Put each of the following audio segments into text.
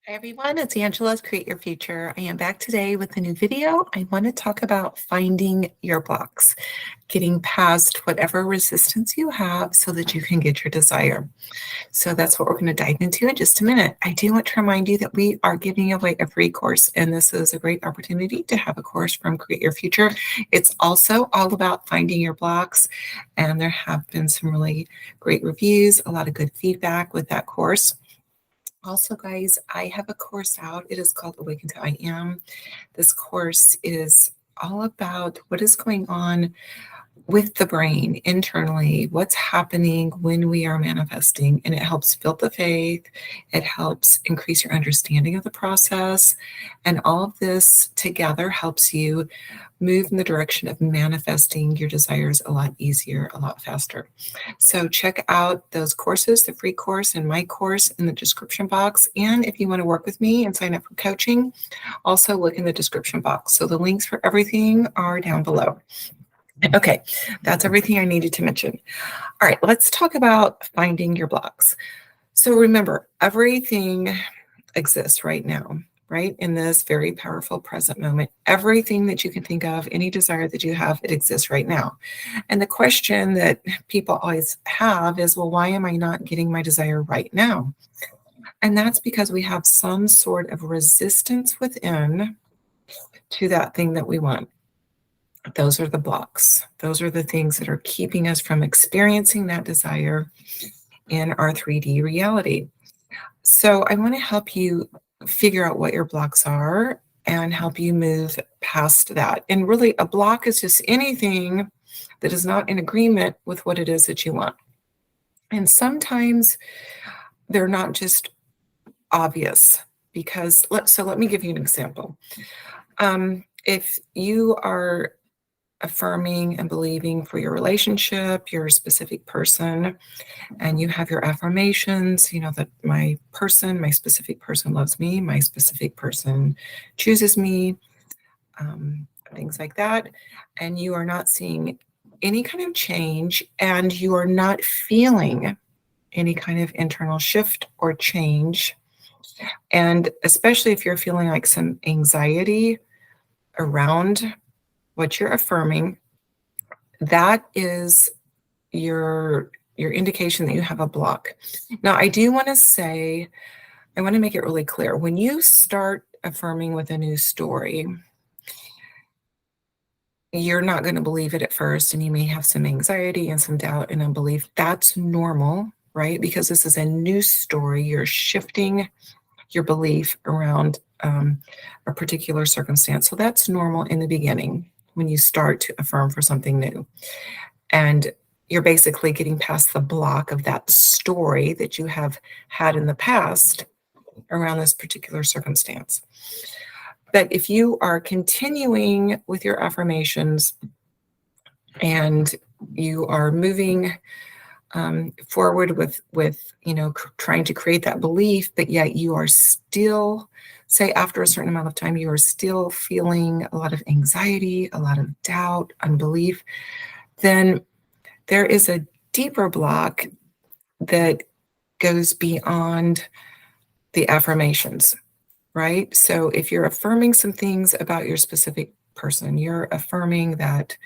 Hi everyone, it's Angela's Create Your Future. I am back today with a new video. I want to talk about finding your blocks, getting past whatever resistance you have so that you can get your desire. So that's what we're going to dive into in just a minute. I do want to remind you that we are giving away a free course, and this is a great opportunity to have a course from Create Your Future. It's also all about finding your blocks, and there have been some really great reviews, a lot of good feedback with that course. Also, guys, I have a course out. It is called Awaken to I Am. This course is all about what is going on with the brain internally, what's happening when we are manifesting, and it helps build the faith. It helps increase your understanding of the process. And all of this together helps you move in the direction of manifesting your desires a lot easier, a lot faster. So check out those courses, the free course and my course in the description box. And if you want to work with me and sign up for coaching, also look in the description box. So the links for everything are down below. Okay, that's everything I needed to mention. All right, let's talk about finding your blocks. So remember, everything exists right now, right? In this very powerful present moment. Everything that you can think of, any desire that you have, it exists right now. And the question that people always have is, well, why am I not getting my desire right now? And that's because we have some sort of resistance within to that thing that we want. Those are the blocks. Those are the things that are keeping us from experiencing that desire in our 3D reality. So I want to help you figure out what your blocks are and help you move past that. And really, a block is just anything that is not in agreement with what it is that you want. And sometimes they're not just obvious because, let me give you an example. If you are affirming and believing for your relationship, your specific person, and you have your affirmations, that my specific person loves me, my specific person chooses me, things like that, and you are not seeing any kind of change and you are not feeling any kind of internal shift or change, and especially if you're feeling like some anxiety around what you're affirming, that is your indication that you have a block. Now, I do want to say, I want to make it really clear. When you start affirming with a new story, you're not going to believe it at first, and you may have some anxiety and some doubt and unbelief. That's normal, right? Because this is a new story. You're shifting your belief around a particular circumstance. So that's normal in the beginning when you start to affirm for something new. And you're basically getting past the block of that story that you have had in the past around this particular circumstance. But if you are continuing with your affirmations and you are moving forward with trying to create that belief, but yet you are still, say after a certain amount of time, you are still feeling a lot of anxiety, a lot of doubt, unbelief, then there is a deeper block that goes beyond the affirmations, right? So if you're affirming some things about your specific person, you're affirming that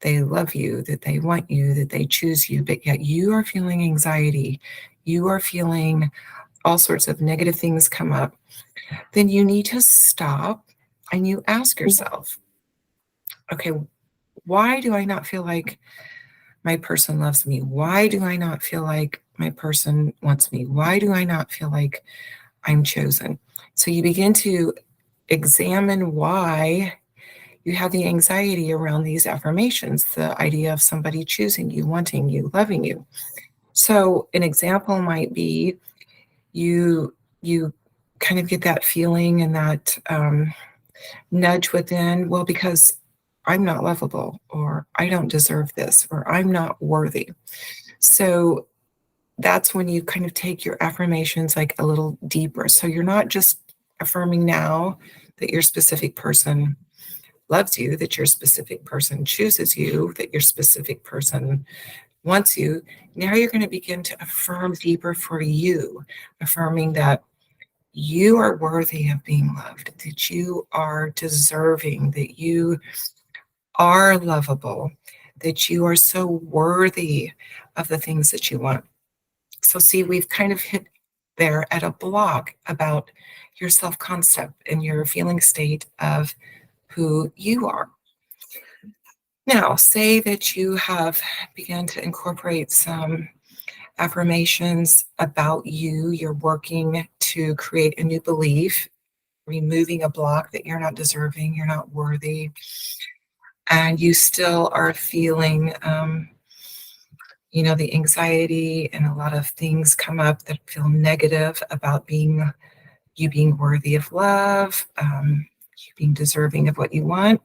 they love you, that they want you, that they choose you, but yet you are feeling anxiety, you are feeling all sorts of negative things come up, then you need to stop and you ask yourself, okay, why do I not feel like my person loves me? Why do I not feel like my person wants me? Why do I not feel like I'm chosen? So you begin to examine why you have the anxiety around these affirmations, the idea of somebody choosing you, wanting you, loving you. So an example might be you kind of get that feeling and that nudge within, well, because I'm not lovable, or I don't deserve this, or I'm not worthy. So that's when you kind of take your affirmations like a little deeper. So you're not just affirming now that your specific person loves you, that your specific person chooses you, that your specific person wants you. Now you're going to begin to affirm deeper for you, affirming that you are worthy of being loved, that you are deserving, that you are lovable, that you are so worthy of the things that you want. So, see, we've kind of hit there at a block about your self concept and your feeling state of who you are. Now, say that you have begun to incorporate some affirmations about you. You're working to create a new belief, removing a block that you're not deserving, you're not worthy, and you still are feeling, the anxiety, and a lot of things come up that feel negative about you being worthy of love, you being deserving of what you want.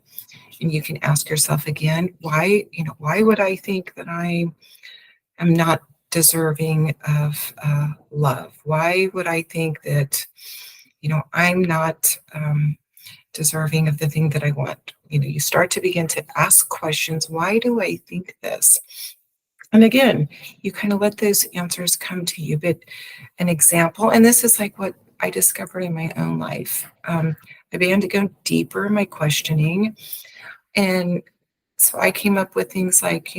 And you can ask yourself again, why would I think that I am not deserving of love? Why would I think that, I'm not deserving of the thing that I want? You start to begin to ask questions. Why do I think this? And again, you kind of let those answers come to you. But an example, and this is like what I discovered in my own life. I began to go deeper in my questioning. And so I came up with things like,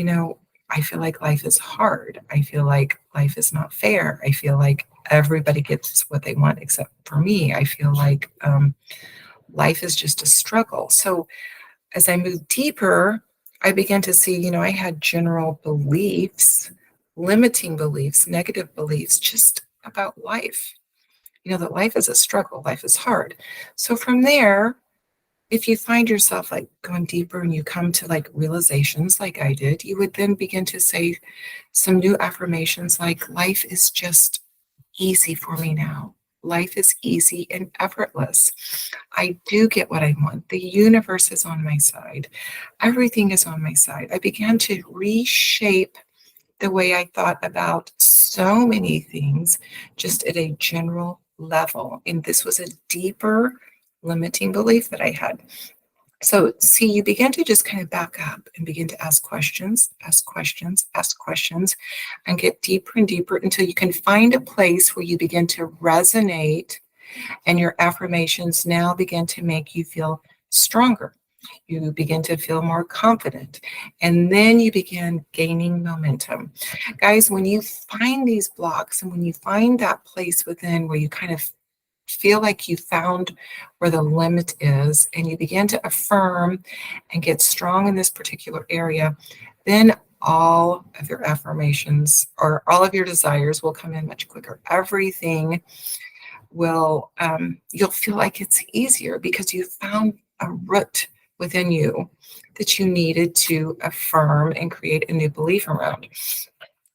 I feel like life is hard. I feel like life is not fair. I feel like everybody gets what they want except for me. I feel like life is just a struggle. So as I moved deeper, I began to see, I had general beliefs, limiting beliefs, negative beliefs just about life. That life is a struggle, life is hard. So from there, if you find yourself like going deeper and you come to like realizations like I did, you would then begin to say some new affirmations like, life is just easy for me now. Life is easy and effortless. I do get what I want. The universe is on my side. Everything is on my side. I began to reshape the way I thought about so many things just at a general level. And this was a deeper limiting belief that I had. So, see, you begin to just kind of back up and begin to ask questions, and get deeper and deeper until you can find a place where you begin to resonate and your affirmations now begin to make you feel stronger. You begin to feel more confident, and then you begin gaining momentum. Guys, when you find these blocks and when you find that place within where you kind of feel like you found where the limit is and you begin to affirm and get strong in this particular area, then all of your affirmations or all of your desires will come in much quicker. Everything will, you'll feel like it's easier because you found a root within you that you needed to affirm and create a new belief around.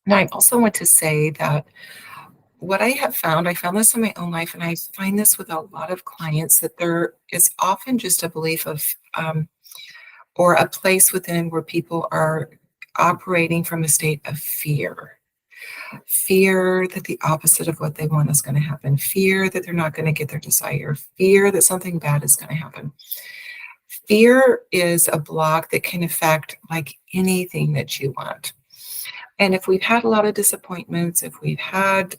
Now, I also want to say that what I found this in my own life, and I find this with a lot of clients, that there is often just a belief of, or a place within where people are operating from a state of fear. Fear that the opposite of what they want is going to happen. Fear that they're not going to get their desire. Fear that something bad is going to happen. Fear is a block that can affect like anything that you want. And if we've had a lot of disappointments, if we've had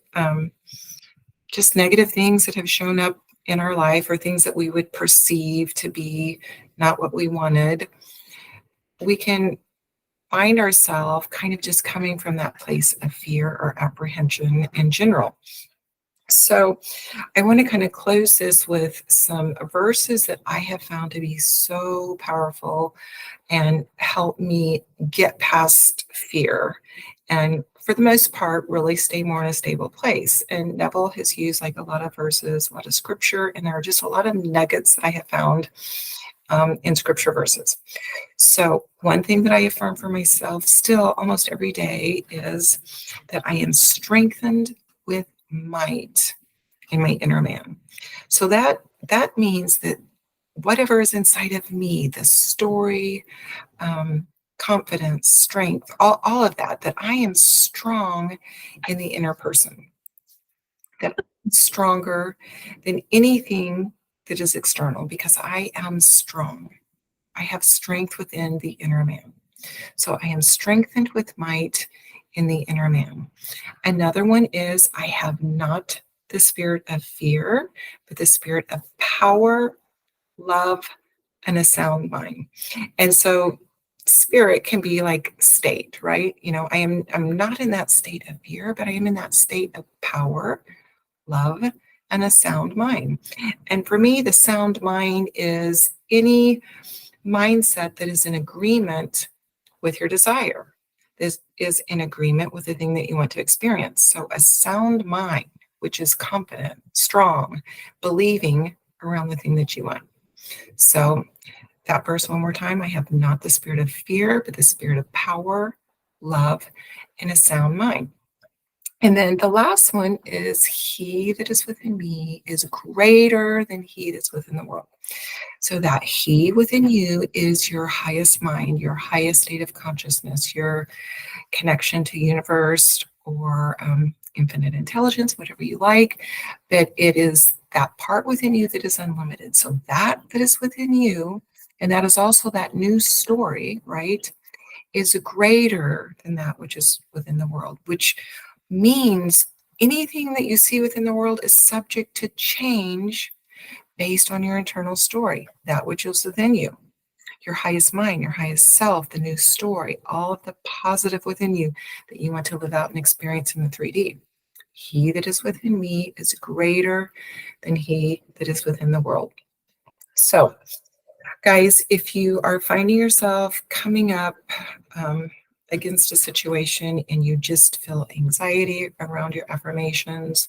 just negative things that have shown up in our life or things that we would perceive to be not what we wanted, we can find ourselves kind of just coming from that place of fear or apprehension in general. So I want to kind of close this with some verses that I have found to be so powerful and help me get past fear. And for the most part, really stay more in a stable place. And Neville has used like a lot of verses, a lot of scripture, and there are just a lot of nuggets that I have found in scripture verses. So one thing that I affirm for myself still almost every day is that I am strengthened with might in my inner man. So that means that whatever is inside of me, the story, confidence, strength, all of that I am strong in the inner person, that I'm stronger than anything that is external because I am strong. I have strength within the inner man. So I am strengthened with might in the inner man. Another one is I have not the spirit of fear, but the spirit of power, love, and a sound mind. And so spirit can be like state, right? I'm not in that state of fear, but I am in that state of power, love, and a sound mind. And for me, the sound mind is any mindset that is in agreement with your desire. This is in agreement with the thing that you want to experience. So a sound mind, which is confident, strong, believing around the thing that you want. So that verse one more time. I have not the spirit of fear, but the spirit of power, love, and a sound mind. And then the last one is he that is within me is greater than he that's within the world. So that he within you is your highest mind, your highest state of consciousness, your connection to universe or infinite intelligence, whatever you like, that it is that part within you that is unlimited. So that is within you, and that is also that new story, right, is greater than that which is within the world, which means anything that you see within the world is subject to change based on your internal story, that which is within you, your highest mind, your highest self, the new story, all of the positive within you that you want to live out and experience in the 3D. He that is within me is greater than he that is within the world. So, guys, if you are finding yourself coming up against a situation and you just feel anxiety around your affirmations,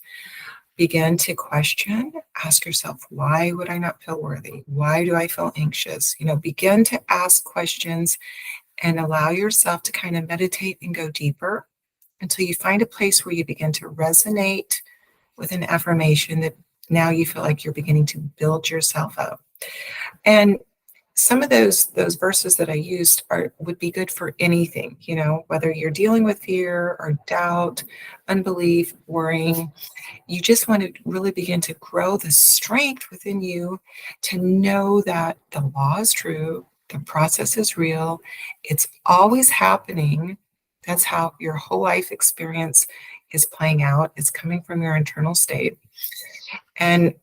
begin to question, ask yourself, why would I not feel worthy? Why do I feel anxious? Begin to ask questions and allow yourself to kind of meditate and go deeper until you find a place where you begin to resonate with an affirmation that now you feel like you're beginning to build yourself up. And some of those verses that I used would be good for anything, whether you're dealing with fear or doubt, unbelief, worrying. You just want to really begin to grow the strength within you to know that the law is true, the process is real, it's always happening. That's how your whole life experience is playing out. It's coming from your internal state. And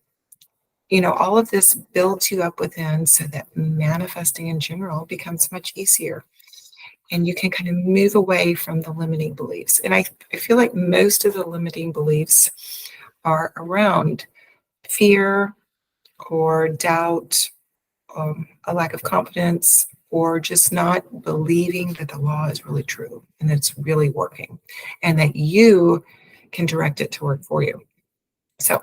all of this builds you up within so that manifesting in general becomes much easier. And you can kind of move away from the limiting beliefs. And I feel like most of the limiting beliefs are around fear or doubt, a lack of confidence, or just not believing that the law is really true and that it's really working and that you can direct it to work for you. So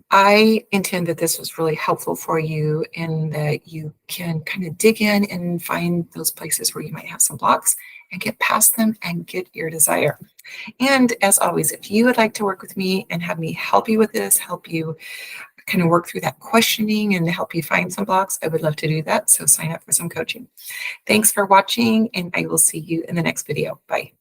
I intend that this was really helpful for you and that you can kind of dig in and find those places where you might have some blocks and get past them and get your desire. And as always, if you would like to work with me and have me help you with this, help you kind of work through that questioning and help you find some blocks, I would love to do that. So sign up for some coaching. Thanks for watching, and I will see you in the next video. Bye.